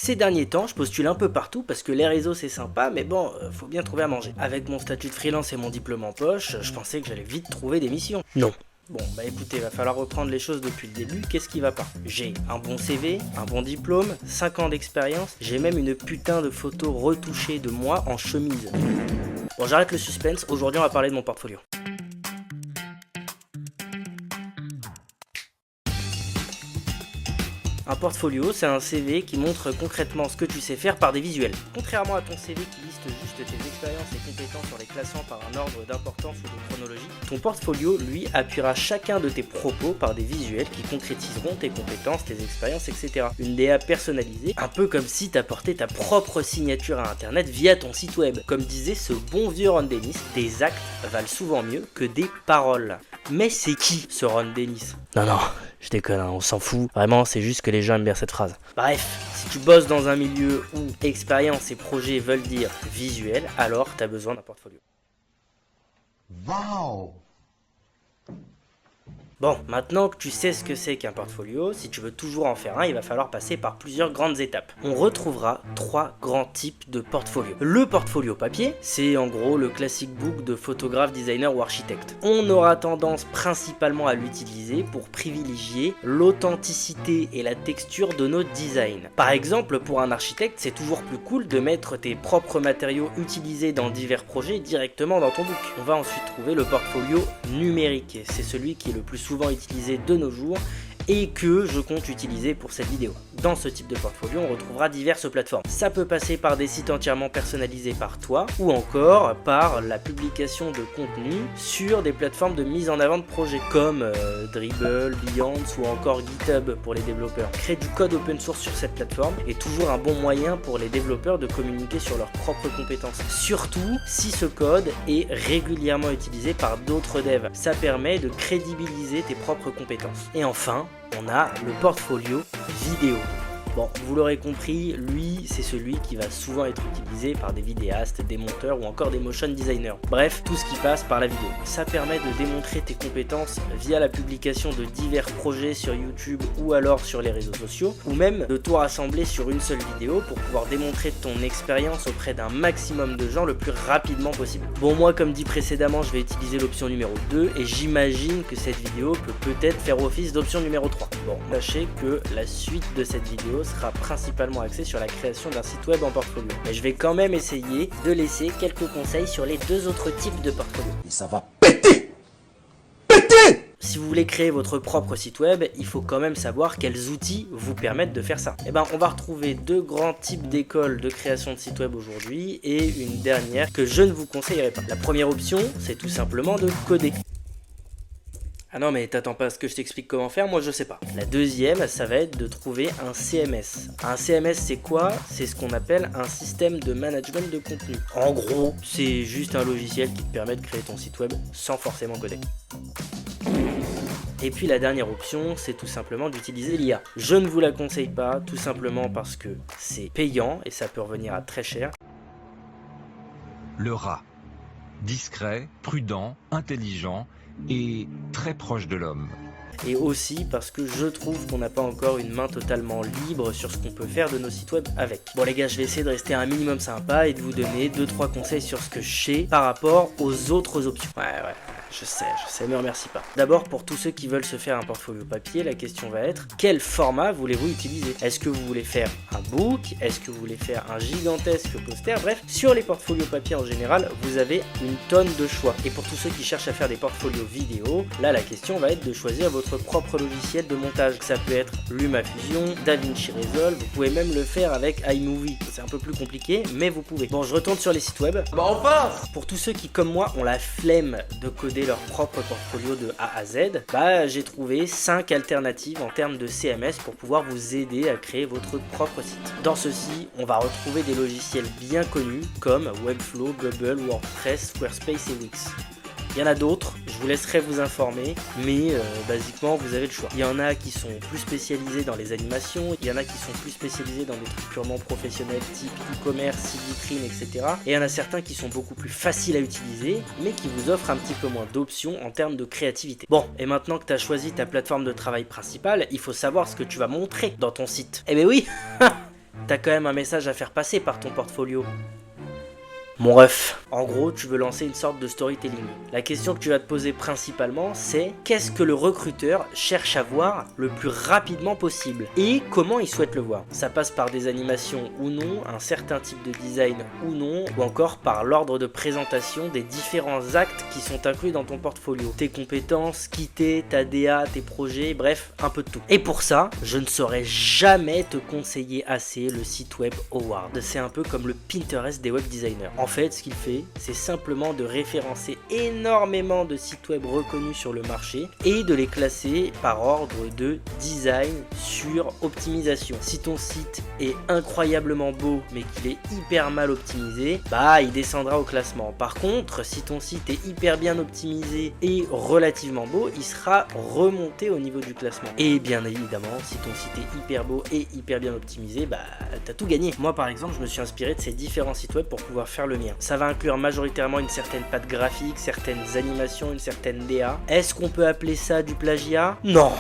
Ces derniers temps, je postule un peu partout parce que les réseaux c'est sympa, mais bon, faut bien trouver à manger. Avec mon statut de freelance et mon diplôme en poche, je pensais que j'allais vite trouver des missions. Non. Bon, bah écoutez, va falloir reprendre les choses depuis le début. Qu'est-ce qui va pas? J'ai un bon CV, un bon diplôme, 5 ans d'expérience, j'ai même une putain de photo retouchée de moi en chemise. Bon, j'arrête le suspense, aujourd'hui on va parler de mon portfolio. Un portfolio, c'est un CV qui montre concrètement ce que tu sais faire par des visuels. Contrairement à ton CV qui liste juste tes expériences et compétences en les classant par un ordre d'importance ou de chronologie, ton portfolio, lui, appuiera chacun de tes propos par des visuels qui concrétiseront tes compétences, tes expériences, etc. Une DA personnalisée, un peu comme si t'apportais ta propre signature à internet via ton site web. Comme disait ce bon vieux Ron Dennis, des actes valent souvent mieux que des paroles. Mais c'est qui ce Ron Dennis? Non, je déconne, on s'en fout. Vraiment, c'est juste que les gens aiment bien cette phrase. Bref, si tu bosses dans un milieu où expérience et projet veulent dire visuel, alors t'as besoin d'un portfolio. Wow! Bon, maintenant que tu sais ce que c'est qu'un portfolio, si tu veux toujours en faire un, il va falloir passer par plusieurs grandes étapes. On retrouvera 3 grands types de portfolio. Le portfolio papier, c'est en gros le classique book de photographe, designer ou architecte. On aura tendance principalement à l'utiliser pour privilégier l'authenticité et la texture de nos designs. Par exemple, pour un architecte, c'est toujours plus cool de mettre tes propres matériaux utilisés dans divers projets directement dans ton book. On va ensuite trouver le portfolio numérique, c'est celui qui est le plus souvent utilisé de nos jours et que je compte utiliser pour cette vidéo. Dans ce type de portfolio, on retrouvera diverses plateformes. Ça peut passer par des sites entièrement personnalisés par toi ou encore par la publication de contenu sur des plateformes de mise en avant de projets comme Dribbble, Behance ou encore GitHub pour les développeurs. Créer du code open source sur cette plateforme est toujours un bon moyen pour les développeurs de communiquer sur leurs propres compétences. Surtout si ce code est régulièrement utilisé par d'autres devs. Ça permet de crédibiliser tes propres compétences. Et enfin, on a le portfolio vidéo. Bon, vous l'aurez compris, lui, c'est celui qui va souvent être utilisé par des vidéastes, des monteurs ou encore des motion designers. Bref, tout ce qui passe par la vidéo. Ça permet de démontrer tes compétences via la publication de divers projets sur YouTube ou alors sur les réseaux sociaux, ou même de tout rassembler sur une seule vidéo pour pouvoir démontrer ton expérience auprès d'un maximum de gens le plus rapidement possible. Bon, moi, comme dit précédemment, je vais utiliser l'option numéro 2 et j'imagine que cette vidéo peut peut-être faire office d'option numéro 3. Bon, sachez que la suite de cette vidéo sera principalement axée sur la création d'un site web en portfolio. Mais je vais quand même essayer de laisser quelques conseils sur les 2 autres types de portfolio. Et ça va péter! Péter! Si vous voulez créer votre propre site web, il faut quand même savoir quels outils vous permettent de faire ça. Et ben, on va retrouver 2 grands types d'écoles de création de site web aujourd'hui et une dernière que je ne vous conseillerais pas. La première option, c'est tout simplement de coder. Ah non, mais t'attends pas à ce que je t'explique comment faire, moi je sais pas. La deuxième, ça va être de trouver un CMS. Un CMS, c'est quoi? C'est ce qu'on appelle un système de management de contenu. En gros, c'est juste un logiciel qui te permet de créer ton site web sans forcément coder. Et puis la dernière option, c'est tout simplement d'utiliser l'IA. Je ne vous la conseille pas, tout simplement parce que c'est payant et ça peut revenir à très cher. Le rat. Discret, prudent, intelligent et très proche de l'homme. Et aussi parce que je trouve qu'on n'a pas encore une main totalement libre sur ce qu'on peut faire de nos sites web avec. Bon les gars, je vais essayer de rester un minimum sympa et de vous donner 2-3 conseils sur ce que je sais par rapport aux autres options. Ouais, je sais, me remercie pas. D'abord, pour tous ceux qui veulent se faire un portfolio papier, la question va être quel format voulez-vous utiliser? Est-ce que vous voulez faire un book? Est-ce que vous voulez faire un gigantesque poster? Bref, sur les portfolios papier en général, vous avez une tonne de choix. Et pour tous ceux qui cherchent à faire des portfolios vidéo, là la question va être de choisir votre propre logiciel de montage. Ça peut être LumaFusion, DaVinci Resolve, vous pouvez même le faire avec iMovie. C'est un peu plus compliqué, mais vous pouvez. Bon, je retourne sur les sites web. Bah enfin! Pour tous ceux qui, comme moi, ont la flemme de coder leur propre portfolio de A à Z, bah j'ai trouvé 5 alternatives en termes de CMS pour pouvoir vous aider à créer votre propre site. Dans ceci, on va retrouver des logiciels bien connus comme Webflow, Bubble, WordPress, Squarespace et Wix. Il y en a d'autres, je vous laisserai vous informer, mais basiquement vous avez le choix. Il y en a qui sont plus spécialisés dans les animations, il y en a qui sont plus spécialisés dans des trucs purement professionnels type e-commerce, site vitrine, etc. Et il y en a certains qui sont beaucoup plus faciles à utiliser, mais qui vous offrent un petit peu moins d'options en termes de créativité. Bon, et maintenant que tu as choisi ta plateforme de travail principale, il faut savoir ce que tu vas montrer dans ton site. Eh ben oui. T'as quand même un message à faire passer par ton portfolio. Mon ref, en gros, tu veux lancer une sorte de storytelling. La question que tu vas te poser principalement, c'est qu'est-ce que le recruteur cherche à voir le plus rapidement possible et comment il souhaite le voir. Ça passe par des animations ou non, un certain type de design ou non, ou encore par l'ordre de présentation des différents actes qui sont inclus dans ton portfolio. Tes compétences, qui t'es, ta DA, tes projets, bref, un peu de tout. Et pour ça, je ne saurais jamais te conseiller assez le site web Howard. C'est un peu comme le Pinterest des web designers. En fait, ce qu'il fait, c'est simplement de référencer énormément de sites web reconnus sur le marché et de les classer par ordre de design sur optimisation. Si ton site est incroyablement beau mais qu'il est hyper mal optimisé, bah il descendra au classement. Par contre, si ton site est hyper bien optimisé et relativement beau, il sera remonté au niveau du classement. Et bien évidemment, si ton site est hyper beau et hyper bien optimisé, bah t'as tout gagné. Moi par exemple, je me suis inspiré de ces différents sites web pour pouvoir faire le mien. Ça va inclure majoritairement une certaine patte graphique, certaines animations, une certaine DA. Est-ce qu'on peut appeler ça du plagiat? Non.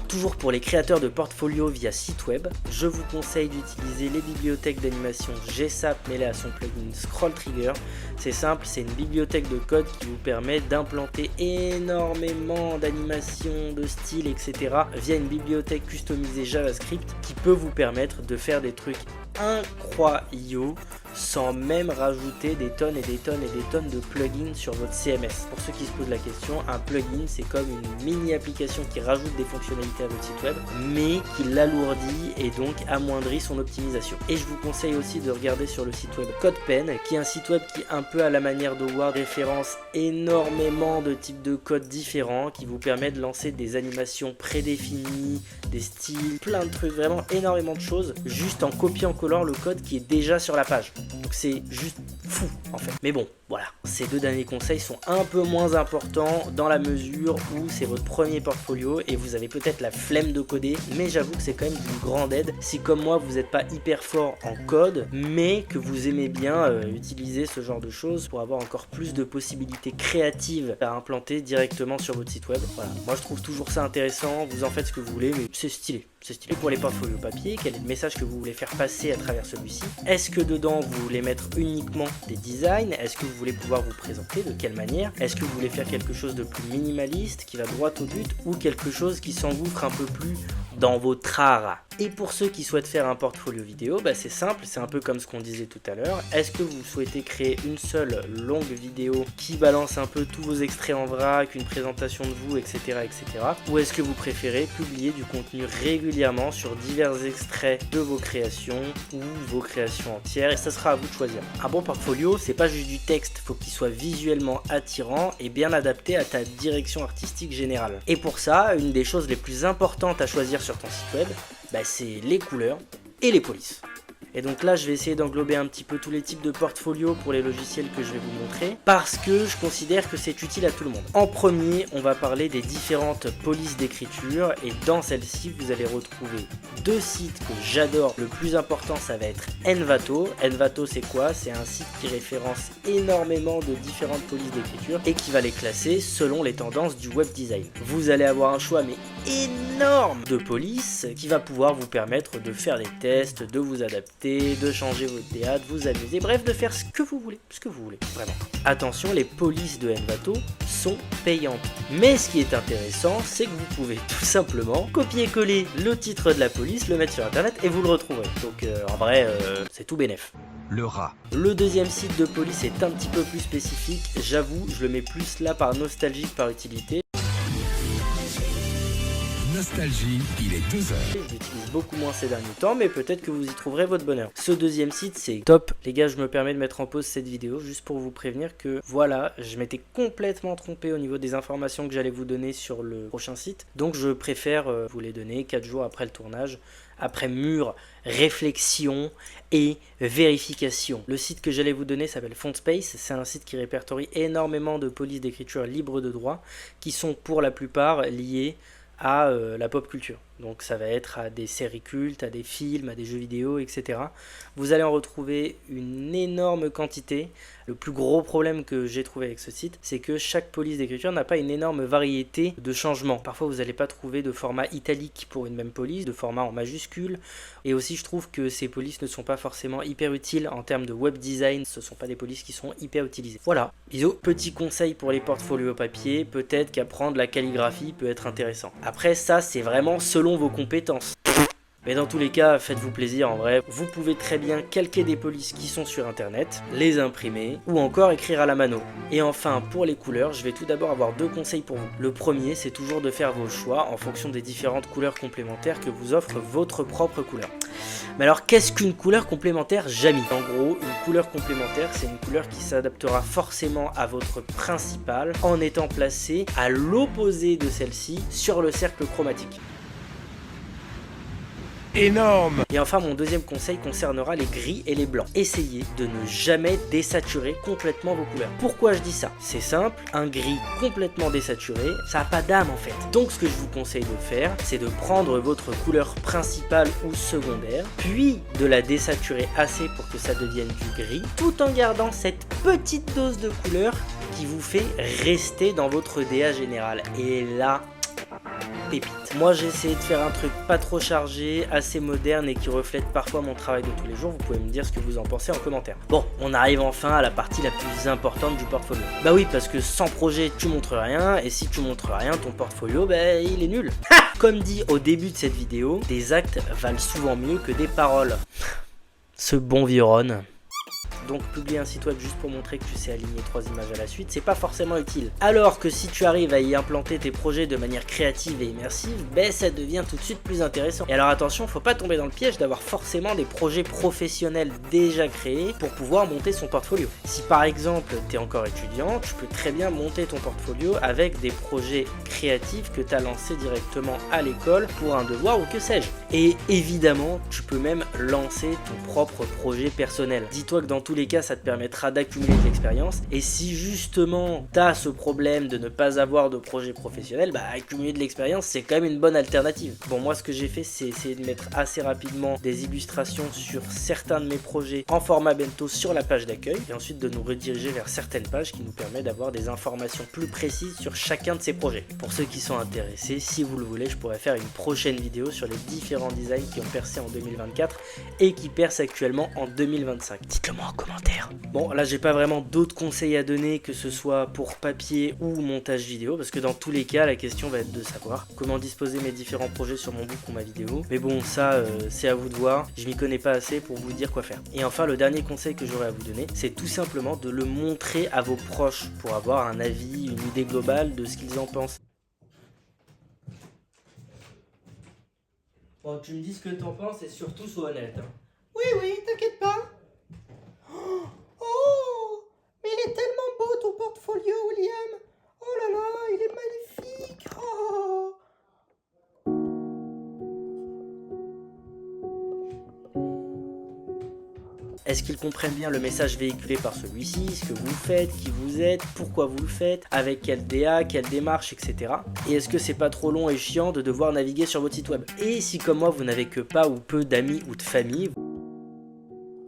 Toujours pour les créateurs de portfolio via site web, je vous conseille d'utiliser les bibliothèques d'animation GSAP mêlées à son plugin Scroll Trigger. C'est simple, c'est une bibliothèque de code qui vous permet d'implanter énormément d'animations, de styles, etc. via une bibliothèque customisée JavaScript qui peut vous permettre de faire des trucs incroyables sans même rajouter des tonnes et des tonnes et des tonnes de plugins sur votre CMS. Pour ceux qui se posent la question, un plugin c'est comme une mini application qui rajoute des fonctionnalités à votre site web mais qui l'alourdit et donc amoindrit son optimisation. Et je vous conseille aussi de regarder sur le site web CodePen qui est un site web qui un peu à la manière de Word référence énormément de types de codes différents qui vous permet de lancer des animations prédéfinies, des styles, plein de trucs, vraiment énormément de choses juste en copiant-collant le code qui est déjà sur la page. Donc c'est juste fou en fait. Mais bon, voilà, ces deux derniers conseils sont un peu moins importants dans la mesure où c'est votre premier portfolio et vous avez peut-être la flemme de coder, mais j'avoue que c'est quand même d'une grande aide si comme moi vous n'êtes pas hyper fort en code, mais que vous aimez bien utiliser ce genre de choses pour avoir encore plus de possibilités créatives à implanter directement sur votre site web. Voilà, moi je trouve toujours ça intéressant, vous en faites ce que vous voulez, mais c'est stylé. C'est stylé. Pour les portfolios papier, quel est le message que vous voulez faire passer à travers celui-ci? Est-ce que dedans vous voulez mettre uniquement des designs? Est-ce que vous voulez pouvoir vous présenter? De quelle manière? Est-ce que vous voulez faire quelque chose de plus minimaliste, qui va droit au but, ou quelque chose qui s'engouffre un peu plus dans votre art? Et pour ceux qui souhaitent faire un portfolio vidéo, bah c'est simple, c'est un peu comme ce qu'on disait tout à l'heure. Est-ce que vous souhaitez créer une seule longue vidéo qui balance un peu tous vos extraits en vrac, une présentation de vous, etc. etc. Ou est-ce que vous préférez publier du contenu régulièrement sur divers extraits de vos créations ou vos créations entières? Et ça sera à vous de choisir. Un bon portfolio, c'est pas juste du texte, faut qu'il soit visuellement attirant et bien adapté à ta direction artistique générale. Et pour ça, une des choses les plus importantes à choisir sur ton site web, bah c'est les couleurs et les polices. Et donc là je vais essayer d'englober un petit peu tous les types de portfolios pour les logiciels que je vais vous montrer parce que je considère que c'est utile à tout le monde. En premier, on va parler des différentes polices d'écriture et dans celle-ci vous allez retrouver deux sites que j'adore. Le plus important ça va être Envato. Envato c'est quoi? C'est un site qui référence énormément de différentes polices d'écriture et qui va les classer selon les tendances du web design. Vous allez avoir un choix mais énorme de polices qui va pouvoir vous permettre de faire des tests, de vous adapter, de changer votre DA, de vous amuser, bref de faire ce que vous voulez, vraiment. Attention, les polices de Envato sont payantes. Mais ce qui est intéressant, c'est que vous pouvez tout simplement copier-coller le titre de la police, le mettre sur internet et vous le retrouverez. Donc en vrai, c'est tout bénef. Le rat. Le deuxième site de police est un petit peu plus spécifique, j'avoue, je le mets plus là par nostalgie que par utilité. Nostalgie, il est 2h. Je l'utilise beaucoup moins ces derniers temps, mais peut-être que vous y trouverez votre bonheur. Ce deuxième site, c'est top. Les gars, je me permets de mettre en pause cette vidéo juste pour vous prévenir que voilà, je m'étais complètement trompé au niveau des informations que j'allais vous donner sur le prochain site. Donc je préfère vous les donner 4 jours après le tournage, après mûre réflexion et vérification. Le site que j'allais vous donner s'appelle FontSpace. C'est un site qui répertorie énormément de polices d'écriture libres de droit qui sont pour la plupart liées à la pop culture. donc ça va être à des séries cultes, à des films, à des jeux vidéo, etc. Vous allez en retrouver une énorme quantité. Le plus gros problème que j'ai trouvé avec ce site, c'est que chaque police d'écriture n'a pas une énorme variété de changements. Parfois vous n'allez pas trouver de format italique pour une même police, de format en majuscule, et aussi je trouve que ces polices ne sont pas forcément hyper utiles en termes de web design, ce ne sont pas des polices qui sont hyper utilisées. Voilà, bisous. Petit conseil pour les portfolios papier, peut-être qu'apprendre la calligraphie peut être intéressant. Après ça, c'est vraiment selon vos compétences. Mais dans tous les cas, faites-vous plaisir en vrai. Vous pouvez très bien calquer des polices qui sont sur internet, les imprimer ou encore écrire à la mano. Et enfin, pour les couleurs, je vais tout d'abord avoir 2 conseils pour vous. Le premier, c'est toujours de faire vos choix en fonction des différentes couleurs complémentaires que vous offre votre propre couleur. Mais alors, qu'est-ce qu'une couleur complémentaire, Jamy? En gros, une couleur complémentaire, c'est une couleur qui s'adaptera forcément à votre principale en étant placée à l'opposé de celle-ci sur le cercle chromatique. Énorme! Et enfin, mon deuxième conseil concernera les gris et les blancs. Essayez de ne jamais désaturer complètement vos couleurs. Pourquoi je dis ça? C'est simple, un gris complètement désaturé, ça n'a pas d'âme en fait. Donc ce que je vous conseille de faire, c'est de prendre votre couleur principale ou secondaire, puis de la désaturer assez pour que ça devienne du gris, tout en gardant cette petite dose de couleur qui vous fait rester dans votre DA général. Et là, pépite. Moi j'ai essayé de faire un truc pas trop chargé, assez moderne et qui reflète parfois mon travail de tous les jours. Vous pouvez me dire ce que vous en pensez en commentaire. Bon, on arrive enfin à la partie la plus importante du portfolio. Bah oui, parce que sans projet tu montres rien, et si tu montres rien, ton portfolio, bah il est nul. Comme dit au début de cette vidéo, des actes valent souvent mieux que des paroles. Ce bon vieux Ron. Donc publier un site web juste pour montrer que tu sais aligner 3 images à la suite, c'est pas forcément utile. Alors que si tu arrives à y implanter tes projets de manière créative et immersive, ben ça devient tout de suite plus intéressant. Et alors attention, faut pas tomber dans le piège d'avoir forcément des projets professionnels déjà créés pour pouvoir monter son portfolio. Si par exemple tu es encore étudiant, tu peux très bien monter ton portfolio avec des projets créatifs que tu as lancés directement à l'école pour un devoir ou que sais-je. Et évidemment, tu peux même lancer ton propre projet personnel. Dis-toi que dans tous les cas, ça te permettra d'accumuler de l'expérience. Et si justement tu as ce problème de ne pas avoir de projet professionnel, bah accumuler de l'expérience, c'est quand même une bonne alternative. Bon, moi ce que j'ai fait, c'est essayer de mettre assez rapidement des illustrations sur certains de mes projets en format bento sur la page d'accueil, et ensuite de nous rediriger vers certaines pages qui nous permettent d'avoir des informations plus précises sur chacun de ces projets. Pour ceux qui sont intéressés, si vous le voulez, je pourrais faire une prochaine vidéo sur les différents designs qui ont percé en 2024 et qui percent actuellement en 2025. Dites-le moi en commentaire. Bon, là j'ai pas vraiment d'autres conseils à donner, que ce soit pour papier ou montage vidéo, parce que dans tous les cas la question va être de savoir comment disposer mes différents projets sur mon book ou ma vidéo. Mais bon, ça c'est à vous de voir, je m'y connais pas assez pour vous dire quoi faire. Et enfin, le dernier conseil que j'aurais à vous donner, c'est tout simplement de le montrer à vos proches pour avoir un avis, une idée globale de ce qu'ils en pensent. Bon, tu me dis ce que t'en penses et surtout sois honnête. Oui, oui, t'inquiète pas. Oh, mais il est tellement beau ton portfolio, William. Oh là là, il est magnifique. Oh. Est-ce qu'ils comprennent bien le message véhiculé par celui-ci, ce que vous faites, qui vous êtes, pourquoi vous le faites, avec quelle DA, quelle démarche, etc. Et est-ce que c'est pas trop long et chiant de devoir naviguer sur votre site web? Et si comme moi vous n'avez que pas ou peu d'amis ou de famille,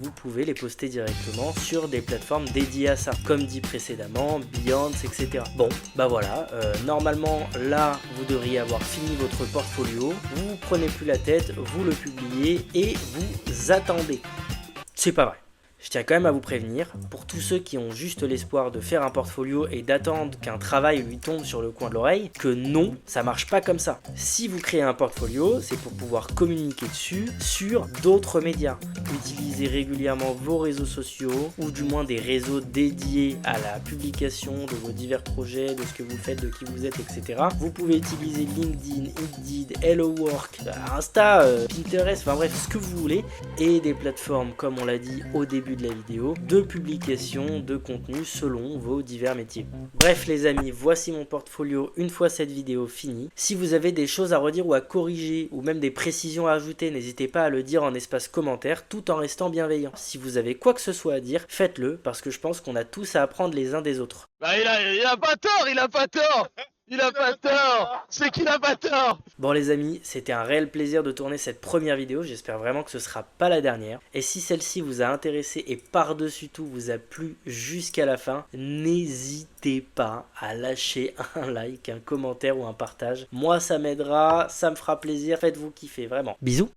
vous pouvez les poster directement sur des plateformes dédiées à ça, comme dit précédemment, Behance, etc. Bon, bah voilà, normalement là, vous devriez avoir fini votre portfolio, vous prenez plus la tête, vous le publiez et vous attendez. C'est pas vrai. Je tiens quand même à vous prévenir, pour tous ceux qui ont juste l'espoir de faire un portfolio et d'attendre qu'un travail lui tombe sur le coin de l'oreille, que non, ça marche pas comme ça. Si vous créez un portfolio, c'est pour pouvoir communiquer dessus sur d'autres médias. Utilisez régulièrement vos réseaux sociaux, ou du moins des réseaux dédiés à la publication de vos divers projets, de ce que vous faites, de qui vous êtes, etc. Vous pouvez utiliser LinkedIn, Indeed, Hello Work, Insta, Pinterest, enfin bref, ce que vous voulez, et des plateformes, comme on l'a dit au début de la vidéo, de publication de contenu selon vos divers métiers. Bref les amis, voici mon portfolio une fois cette vidéo finie. Si vous avez des choses à redire ou à corriger, ou même des précisions à ajouter, n'hésitez pas à le dire en espace commentaire, tout en restant bienveillant. Si vous avez quoi que ce soit à dire, faites-le, parce que je pense qu'on a tous à apprendre les uns des autres. Bah il a pas tort, il a pas tort. Il a pas tort. C'est qu'il a pas tort. Bon les amis, c'était un réel plaisir de tourner cette première vidéo, j'espère vraiment que ce sera pas la dernière. Et si celle-ci vous a intéressé et par-dessus tout vous a plu jusqu'à la fin, n'hésitez pas à lâcher un like, un commentaire ou un partage. Moi ça m'aidera, ça me fera plaisir, faites-vous kiffer vraiment. Bisous.